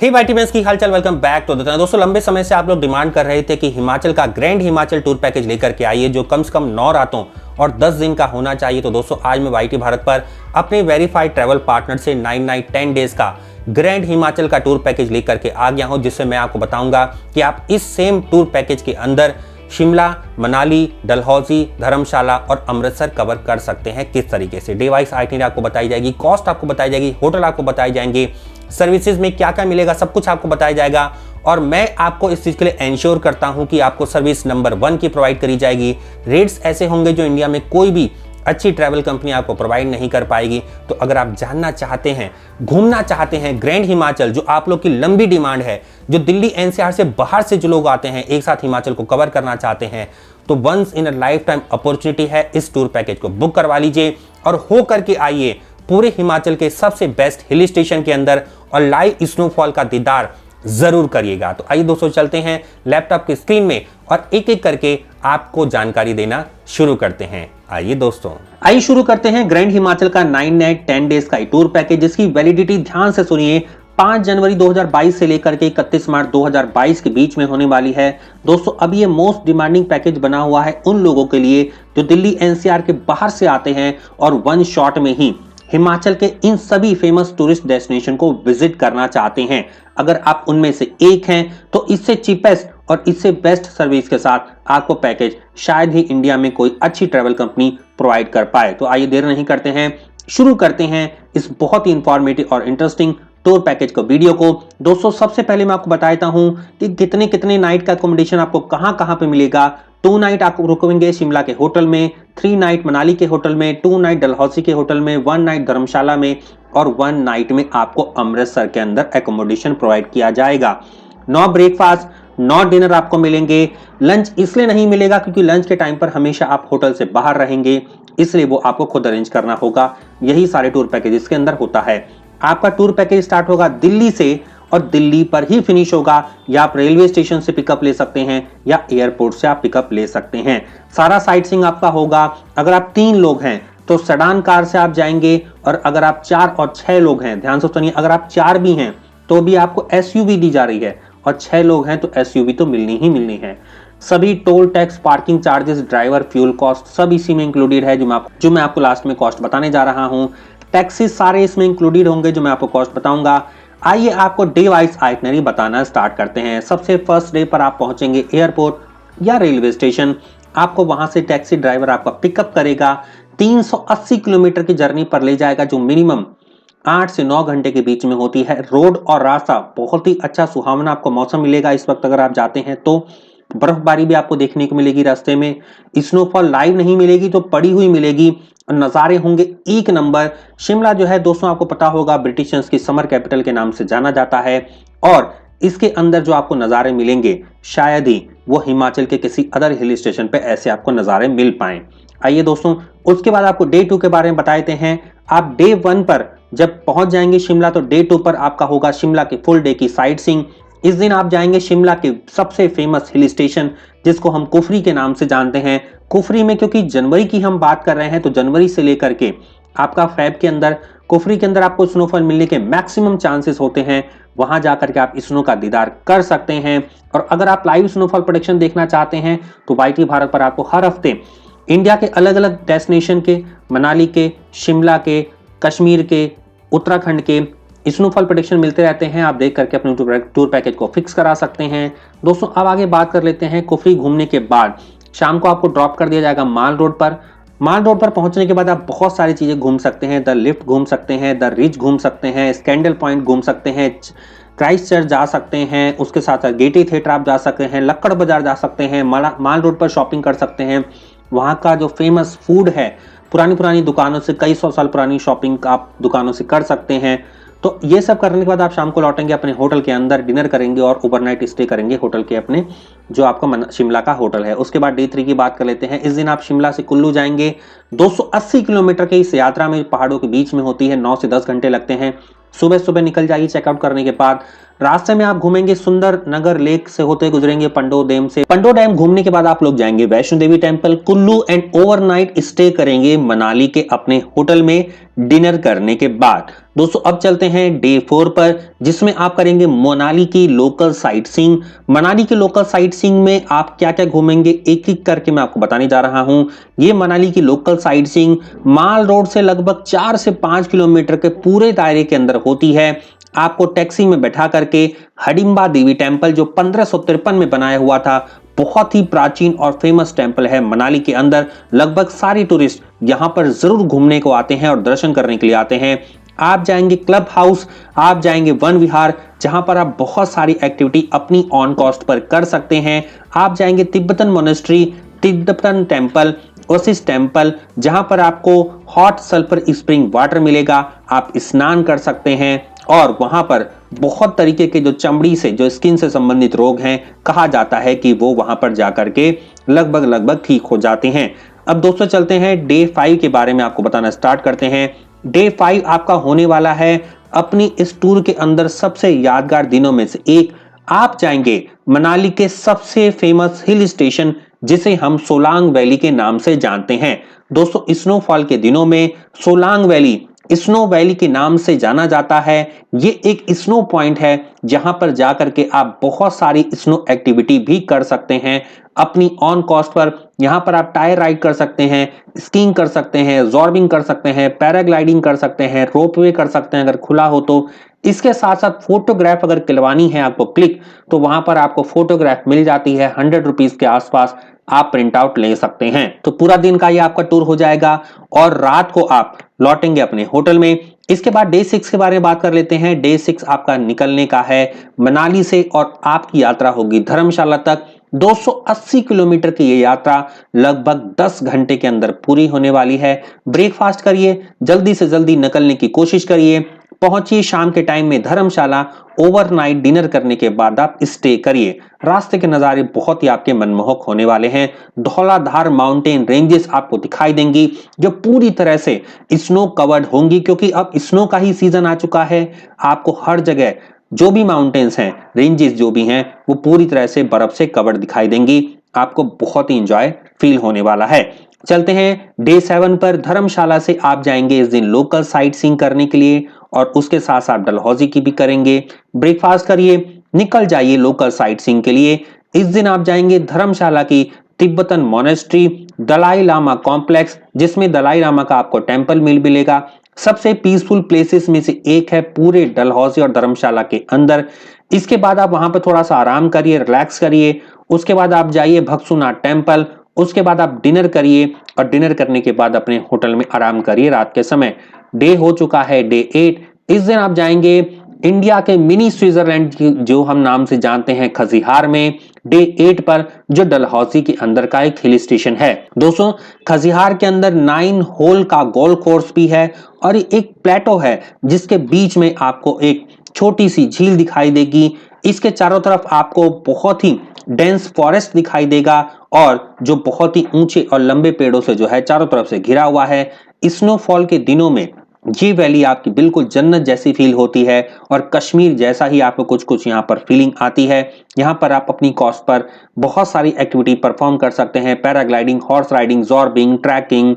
हे वाइटीमेंस की हालचाल, welcome back to दोस्तों। लंबे समय से आप लोग डिमांड कर रहे थे कि हिमाचल का ग्रैंड हिमाचल टूर पैकेज लेकर के आइए जो कम से कम 9 रातों और 10 दिन का होना चाहिए। तो दोस्तों आज मैं वाईटी भारत पर अपने वेरीफाइड ट्रैवल पार्टनर से 9 नाइट 10 डेज का ग्रैंड हिमाचल का टूर पैकेज लेकर के आ गया हूं, जिससे मैं आपको बताऊंगा कि आप इस सेम टूर पैकेज के अंदर शिमला, मनाली, डलहौजी, धर्मशाला और अमृतसर कवर कर सकते हैं किस तरीके से। डे वाइज आइटनरी आपको बताई जाएगी, कॉस्ट आपको बताई जाएगी, होटल आपको बताई जाएंगे, सर्विसेज में क्या क्या मिलेगा, सब कुछ आपको बताया जाएगा। और मैं आपको इस चीज़ के लिए इंश्योर करता हूं कि आपको सर्विस नंबर 1 की प्रोवाइड करी जाएगी। रेट्स ऐसे होंगे जो इंडिया में कोई भी अच्छी ट्रैवल कंपनी आपको प्रोवाइड नहीं कर पाएगी। तो अगर आप जानना चाहते हैं, घूमना चाहते हैं ग्रैंड हिमाचल, जो आप लोग की लंबी डिमांड है, जो दिल्ली एनसीआर से बाहर से जो लोग आते हैं एक साथ हिमाचल को कवर करना चाहते हैं, तो once in a lifetime opportunity है, इस टूर पैकेज को बुक करवा लीजिए और हो करके आइए पूरे हिमाचल के सबसे बेस्ट हिल स्टेशन के अंदर और लाइव स्नोफॉल का दीदार जरूर करिएगा। तो आइए दोस्तों चलते हैं लैपटॉप की स्क्रीन में और एक एक करके आपको जानकारी देना शुरू करते हैं। आइए दोस्तों, आइए शुरू करते हैं ग्रैंड हिमाचल का 9 नाइट 10 डेज का टूर पैकेज, जिसकी वैलिडिटी ध्यान से सुनिए 5 जनवरी 2022 से लेकर के 31 मार्च 2022 के बीच में होने वाली है। दोस्तों अब ये मोस्ट डिमांडिंग पैकेज बना हुआ है उन लोगों के लिए जो दिल्ली एनसीआर के बाहर से आते हैं और वन शॉट में ही हिमाचल के इन सभी फेमस टूरिस्ट डेस्टिनेशन को विजिट करना चाहते हैं। अगर आप उनमें से एक हैं तो इससे चीपेस्ट और इससे बेस्ट सर्विस के साथ आपको पैकेज शायद ही इंडिया में कोई अच्छी ट्रैवल कंपनी प्रोवाइड कर पाए। तो आइए देर नहीं करते हैं, शुरू करते हैं इस बहुत ही इंफॉर्मेटिव और इंटरेस्टिंग टूर पैकेज को, वीडियो को। दोस्तों सबसे पहले मैं आपको बताता हूं कि कितने कितने नाइट का अकोमोडेशन आपको कहां पे मिलेगा। 2 नाइट आपको रुकेंगे शिमला के होटल में, 3 नाइट मनाली के होटल में, 2 नाइट डलहौजी के होटल में, 1 नाइट धर्मशाला में और 1 नाइट में आपको अमृतसर के अंदर अकोमोडेशन प्रोवाइड किया जाएगा। 9 ब्रेकफास्ट, 9 डिनर आपको मिलेंगे। लंच इसलिए नहीं मिलेगा क्योंकि लंच के टाइम पर हमेशा आप होटल से बाहर रहेंगे, इसलिए वो आपको खुद अरेंज करना होगा। यही सारे टूर पैकेज के अंदर होता है। आपका टूर पैकेज स्टार्ट होगा दिल्ली से और दिल्ली पर ही फिनिश होगा, या आप रेलवे स्टेशन से पिकअप ले सकते हैं या एयरपोर्ट से आप पिकअप ले सकते हैं। सारा साइट सीइंग आपका होगा। अगर आप 3 लोग हैं तो सेडान कार से आप जाएंगे, और अगर आप 4 और 6 लोग हैं, ध्यान से सुनिए, अगर आप 4 भी हैं तो भी आपको एसयूवी दी जा रही है और 6 लोग हैं तो एसयूवी तो मिलनी ही मिलनी है। सभी toll tax, parking charges, driver, fuel cost सब इसी में इंक्लूडेड है, जो मैं आपको लास्ट में कॉस्ट बताने जा रहा हूं। टैक्सेस सारे इसमें इंक्लूडेड होंगे जो मैं आपको कॉस्ट बताऊंगा। आइए आपको डे वाइज आइटनरी बताना स्टार्ट करते हैं। सबसे फर्स्ट डे पर आप पहुंचेंगे एयरपोर्ट या रेलवे स्टेशन। आपको वहां से टैक्सी ड्राइवर आपका पिकअप करेगा, 380 किलोमीटर की जर्नी पर ले जाएगा, जो मिनिमम 8 से 9 घंटे के बीच में होती है। रोड और रास्ता बहुत ही अच्छा सुहावना आपको मौसम मिलेगा इस वक्त। अगर आप जाते हैं तो बर्फबारी भी आपको देखने को मिलेगी रास्ते में। स्नोफॉल लाइव नहीं मिलेगी तो पड़ी हुई मिलेगी। नज़ारे होंगे एक नंबर। शिमला जो है दोस्तों आपको पता होगा ब्रिटिशर्स की समर कैपिटल के नाम से जाना जाता है, और इसके अंदर जो आपको नज़ारे मिलेंगे शायद ही वो हिमाचल के किसी अदर हिल स्टेशन पे ऐसे आपको नज़ारे मिल पाएं। आइए दोस्तों, उसके बाद आपको डे 2 के बारे में बताते हैं। आप डे 1 पर जब पहुंच जाएंगे शिमला तो डे 2 पर आपका होगा शिमला के फुल डे की साइट सीइंग। इस दिन आप जाएंगे शिमला के सबसे फेमस हिल स्टेशन जिसको हम कुफरी के नाम से जानते हैं। कुफरी में, क्योंकि जनवरी की हम बात कर रहे हैं, तो जनवरी से लेकर के आपका फेब के अंदर कुफरी के अंदर आपको स्नोफॉल मिलने के मैक्सिमम चांसेस होते हैं। वहां जाकर के आप स्नो का दीदार कर सकते हैं। और अगर आप लाइव स्नोफॉल प्रेडिक्शन देखना चाहते हैं तो वाईटी भारत पर आपको हर हफ्ते इंडिया के अलग अलग डेस्टिनेशन के, मनाली के, शिमला के, कश्मीर के, उत्तराखंड के स्नोफॉल प्रेडिक्शन मिलते रहते हैं। आप देख करके अपने टूर पैकेज को फिक्स करा सकते हैं। दोस्तों अब आगे बात कर लेते हैं। कुफरी घूमने के बाद शाम को आपको ड्रॉप कर दिया जाएगा माल रोड पर। माल रोड पर पहुंचने के बाद आप बहुत सारी चीजें घूम सकते हैं। द लिफ्ट घूम सकते हैं, द रिज घूम सकते हैं, स्कैंडल पॉइंट घूम सकते हैं, क्राइस्ट चर्च जा सकते हैं, उसके साथ साथ गेटी थिएटर आप जा सकते हैं, लक्कड़ बाजार जा सकते हैं, माल रोड पर शॉपिंग कर सकते हैं। वहाँ का जो फेमस फूड है, पुरानी दुकानों से, कई 100 साल पुरानी शॉपिंग आप दुकानों से कर सकते हैं। तो ये सब करने के बाद आप शाम को लौटेंगे अपने होटल के अंदर, डिनर करेंगे और ओवरनाइट स्टे करेंगे होटल के अपने, जो आपका शिमला का होटल है। उसके बाद डे 3 की बात कर लेते हैं। इस दिन आप शिमला से कुल्लू जाएंगे। 280 किलोमीटर की इस यात्रा में पहाड़ों के बीच में होती है, 9 से 10 घंटे लगते हैं। सुबह सुबह निकल जाइए। चेकआउट करने के बाद रास्ते में आप घूमेंगे सुंदर नगर लेक से होते गुजरेंगे पंडो डैम से। पंडो डैम घूमने के बाद आप लोग जाएंगे Vaishno Devi temple Kullu and overnight stay करेंगे मनाली के अपने होटल में डिनर करने के बाद। दोस्तों अब चलते हैं डे 4 पर, जिसमें आप करेंगे मनाली की लोकल साइट सीइंग। मनाली की लोकल साइट सीइंग में आप क्या क्या घूमेंगे एक एक करके मैं आपको बताने जा रहा हूं। ये मनाली की लोकल साइट सीइंग माल रोड से लगभग 4 से 5 किलोमीटर के पूरे दायरे के अंदर होती है। आपको टैक्सी में बैठा करके हडिम्बा देवी टेम्पल, जो 1553 में बनाया हुआ था, बहुत ही प्राचीन और फेमस टेम्पल है मनाली के अंदर। लगभग सारे टूरिस्ट यहां पर जरूर घूमने को आते हैं और दर्शन करने के लिए आते हैं। आप जाएंगे क्लब हाउस, आप जाएंगे वन विहार, जहां पर आप बहुत सारी एक्टिविटी अपनी ऑन कॉस्ट पर कर सकते हैं। आप जाएंगे Tibetan monastery, Tibetan temple, Oasis temple, जहां पर आपको हॉट सल्फर स्प्रिंग वाटर मिलेगा, आप स्नान कर सकते हैं। और वहां पर बहुत तरीके के जो चमड़ी से, जो स्किन से संबंधित रोग हैं, कहा जाता है कि वो वहां पर जाकर के लगभग ठीक हो जाते हैं। अब दोस्तों चलते हैं डे 5 के बारे में आपको बताना स्टार्ट करते हैं। डे 5 आपका होने वाला है अपनी इस टूर के अंदर सबसे यादगार दिनों में से एक। आप जाएंगे मनाली के सबसे फेमस हिल स्टेशन, जिसे हम सोलांग वैली के नाम से जानते हैं। दोस्तों स्नोफॉल के दिनों में सोलांग वैली स्नो वैली के नाम से जाना जाता है। ये एक स्नो पॉइंट है जहां पर जाकर के आप बहुत सारी स्नो एक्टिविटी भी कर सकते हैं अपनी ऑन कॉस्ट पर। यहां पर आप टायर राइड कर सकते हैं, स्कीइंग कर सकते हैं, जॉर्बिंग कर सकते हैं, पैराग्लाइडिंग कर सकते हैं, रोपवे कर सकते हैं अगर खुला हो तो। इसके साथ साथ फोटोग्राफ अगर खिलवानी है आपको क्लिक, तो वहां पर आपको फोटोग्राफ मिल जाती है 100 रुपीज के आसपास, आप प्रिंट आउट ले सकते हैं। तो पूरा दिन का ये आपका टूर हो जाएगा और रात को आप लौटेंगे अपने होटल में। इसके बाद डे 6 के बारे में बात कर लेते हैं। डे 6 आपका निकलने का है मनाली से और आपकी यात्रा होगी धर्मशाला तक। 280 किलोमीटर की ये यात्रा लगभग 10 घंटे के अंदर पूरी होने वाली है। ब्रेकफास्ट करिए, जल्दी से जल्दी निकलने की कोशिश करिए, पहुंचिए शाम के टाइम में धर्मशाला। ओवरनाइट डिनर करने के बाद आप स्टे करिए। रास्ते के नज़ारे बहुत ही आपके मनमोहक होने वाले हैं। धौलाधार माउंटेन रेंजेस आपको दिखाई देंगी जो पूरी तरह से स्नो कवर्ड होंगी, क्योंकि अब स्नो का ही सीजन आ चुका है। आपको हर जगह जो भी माउंटेन्स हैं, रेंजेस जो भी हैं, वो पूरी तरह से बर्फ से कवर्ड दिखाई देंगी। आपको बहुत ही इंजॉय फील होने वाला है। चलते हैं डे 7 पर। धर्मशाला से आप जाएंगे इस दिन लोकल साइट सीइंग करने के लिए और उसके साथ साथ डलहौजी की भी करेंगे। ब्रेकफास्ट करिए, निकल जाइए लोकल साइट सीइंग के लिए। इस दिन आप जाएंगे धर्मशाला की Tibetan monastery, Dalai Lama complex, जिसमें दलाई लामा का आपको टेम्पल मिलेगा। सबसे पीसफुल प्लेसेस में से एक है पूरे डलहौजी और धर्मशाला के अंदर। इसके बाद आप वहां पर थोड़ा सा आराम करिए, रिलैक्स करिए। उसके बाद आप जाइए भक्सुनाथ टेम्पल। उसके बाद आप डिनर करिए और डिनर करने के बाद अपने होटल में आराम करिए रात के समय। डे हो चुका है डे 8। इस दिन आप जाएंगे इंडिया के मिनी स्विट्जरलैंड जो हम नाम से जानते हैं खजिहार में, डे 8 पर, जो डलहौजी के अंदर का एक हिल स्टेशन है। दोस्तों खजिहार के अंदर 9 होल का गोल्फ कोर्स भी है और एक प्लेटो है जिसके बीच में आपको एक छोटी सी झील दिखाई देगी। इसके चारों तरफ आपको बहुत ही डेंस फॉरेस्ट दिखाई देगा और जो बहुत ही ऊंचे और लंबे पेड़ों से जो है चारों तरफ से घिरा हुआ है। स्नोफॉल के दिनों में ये वैली आपकी बिल्कुल जन्नत जैसी फील होती है और कश्मीर जैसा ही आपको कुछ कुछ यहाँ पर फीलिंग आती है। यहाँ पर आप अपनी कॉस्ट पर बहुत सारी एक्टिविटी परफॉर्म कर सकते हैं, paragliding, horse riding, zorbing, trekking.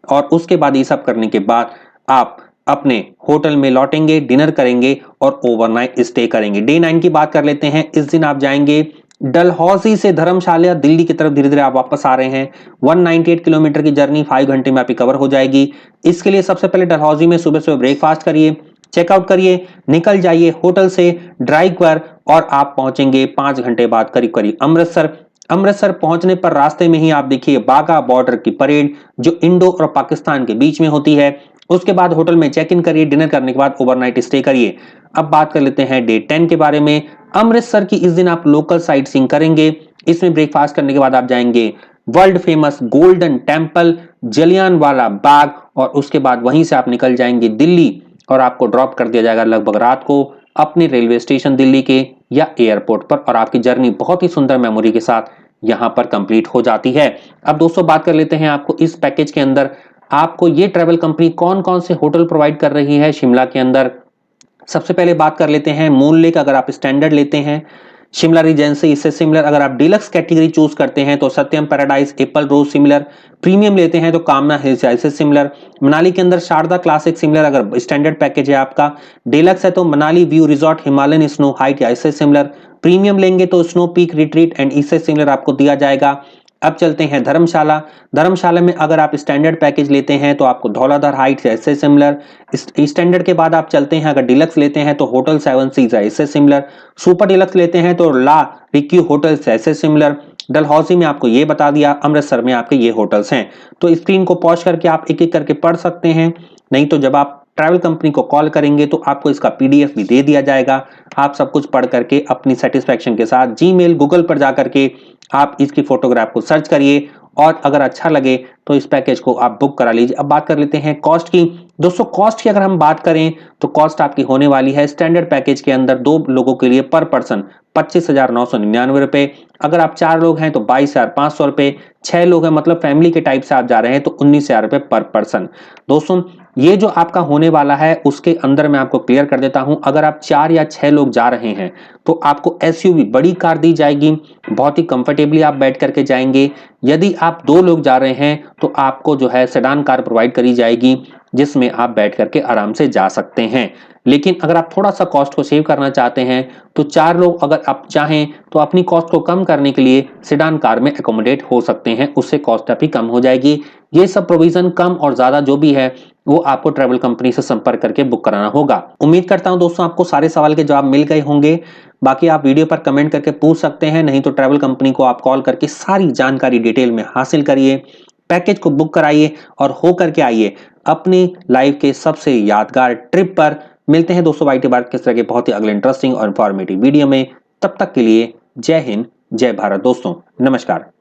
और उसके बाद ये सब करने के बाद आप अपने होटल में लौटेंगे, डिनर करेंगे और ओवरनाइट स्टे करेंगे। डे 9 की बात कर लेते हैं। इस दिन आप जाएंगे डलहौजी से धर्मशाला दिल्ली की तरफ। धीरे धीरे आप वापस आ रहे हैं। 198 किलोमीटर की जर्नी 5 घंटे में आपकी कवर हो जाएगी। इसके लिए सबसे पहले डलहौजी में सुबह सुबह ब्रेकफास्ट करिए, चेकआउट करिए, निकल जाइए होटल से ड्राइव पर और आप पहुंचेंगे 5 घंटे बाद करीब करीब अमृतसर। अमृतसर पहुंचने पर रास्ते में ही आप देखिए बाघा बॉर्डर की परेड जो इंडो और पाकिस्तान के बीच में होती है। उसके बाद होटल में चेक इन करिए, डिनर करने के बाद ओवरनाइट स्टे करिए। अब बात कर लेते हैं डे 10 के बारे में। अमृतसर की इस दिन आप लोकल साइट सीइंग करेंगे। इसमें ब्रेकफास्ट करने के बाद आप जाएंगे world famous Golden Temple, Jallianwala Bagh और उसके बाद वहीं से आप निकल जाएंगे दिल्ली और आपको ड्रॉप कर दिया जाएगा लगभग रात को अपने रेलवे स्टेशन दिल्ली के या एयरपोर्ट पर और आपकी जर्नी बहुत ही सुंदर मेमोरी के साथ यहां पर कंप्लीट हो जाती है। अब दोस्तों बात कर लेते हैं आपको इस पैकेज के अंदर आपको ये ट्रैवल कंपनी कौन कौन से होटल प्रोवाइड कर रही है शिमला के अंदर। सबसे पहले बात कर लेते हैं मून लेक। अगर आप स्टैंडर्ड लेते हैं शिमला रीजेंसी इससे सिमिलर, अगर आप डिलक्स कैटेगरी चूज करते हैं तो सत्यम पैराडाइज, एप्पल रोज सिमिलर, प्रीमियम लेते हैं तो कामना हिल्स इससे सिमिलर, मनाली के अंदर शारदा क्लासिक सिमिलर, अगर स्टैंडर्ड पैकेज है आपका, डिलक्स है तो Manali view resort Himalayan snow height या इससे सिमिलर, प्रीमियम लेंगे तो स्नो पीक रिट्रीट एंड इससे सिमिलर आपको दिया जाएगा। अब चलते हैं धर्मशाला। धर्मशाला में अगर आप स्टैंडर्ड पैकेज लेते हैं तो आपको धौलाधार हाइट्स ऐसे सिमिलर, स्टैंडर्ड के बाद आप चलते हैं अगर डिलक्स लेते हैं तो होटल सेवन सीज ऐसे सिमिलर, सुपर डिलक्स लेते हैं तो ला रिक्यू होटल्स ऐसे सिमिलर, डलहौजी में आपको ये बता दिया, अमृतसर में आपके ये होटल्स हैं। तो स्क्रीन को पॉज करके आप एक एक करके पढ़ सकते हैं, नहीं तो जब आप ट्रैवल कंपनी को कॉल करेंगे तो आपको इसका पीडीएफ भी दे दिया जाएगा। आप सब कुछ पढ़ करके अपनी सेटिस्फेक्शन के साथ जीमेल गूगल पर जाकर के आप इसकी फोटोग्राफ को सर्च करिए और अगर अच्छा लगे तो इस पैकेज को आप बुक करा लीजिए। अब बात कर लेते हैं कॉस्ट की। दोस्तों कॉस्ट की अगर हम बात करें तो कॉस्ट आपकी होने वाली है स्टैंडर्ड पैकेज के अंदर 2 लोगों के लिए पर पर्सन 25,999 रुपए, अगर आप 4 लोग हैं तो 22,500 रुपए, 6 लोग हैं मतलब फैमिली के टाइप से आप जा रहे हैं तो 19,000 रुपए पर पर्सन। दोस्तों ये जो आपका होने वाला है उसके अंदर मैं आपको क्लियर कर देता हूं, अगर आप 4 या 6 लोग जा रहे हैं तो आपको एसयूवी बड़ी कार दी जाएगी, बहुत ही कंफर्टेबली आप बैठ करके जाएंगे। यदि आप 2 लोग जा रहे हैं तो आपको जो है सेडान कार प्रोवाइड करी जाएगी जिसमें आप बैठ करके आराम से जा सकते हैं। लेकिन अगर आप थोड़ा सा कॉस्ट को सेव करना चाहते हैं तो 4 लोग अगर आप चाहें तो अपनी कॉस्ट को कम करने के लिए सेडान कार में एकोमोडेट हो सकते हैं, उससे कॉस्ट आपकी कम हो जाएगी। ये सब प्रोविजन कम और ज्यादा जो भी है वो आपको ट्रैवल कंपनी से संपर्क करके बुक कराना होगा। उम्मीद करता हूं दोस्तों आपको सारे सवाल के जवाब मिल गए होंगे। बाकी आप वीडियो पर कमेंट करके पूछ सकते हैं, नहीं तो ट्रैवल कंपनी को आप कॉल करके सारी जानकारी डिटेल में हासिल करिए, पैकेज को बुक कराइए और हो करके आइए अपनी लाइफ के सबसे यादगार ट्रिप पर। मिलते हैं दोस्तों वाईटी भारत के इस तरह के बहुत ही अगले इंटरेस्टिंग और इंफॉर्मेटिव वीडियो में। तब तक के लिए जय हिंद जय भारत दोस्तों, नमस्कार।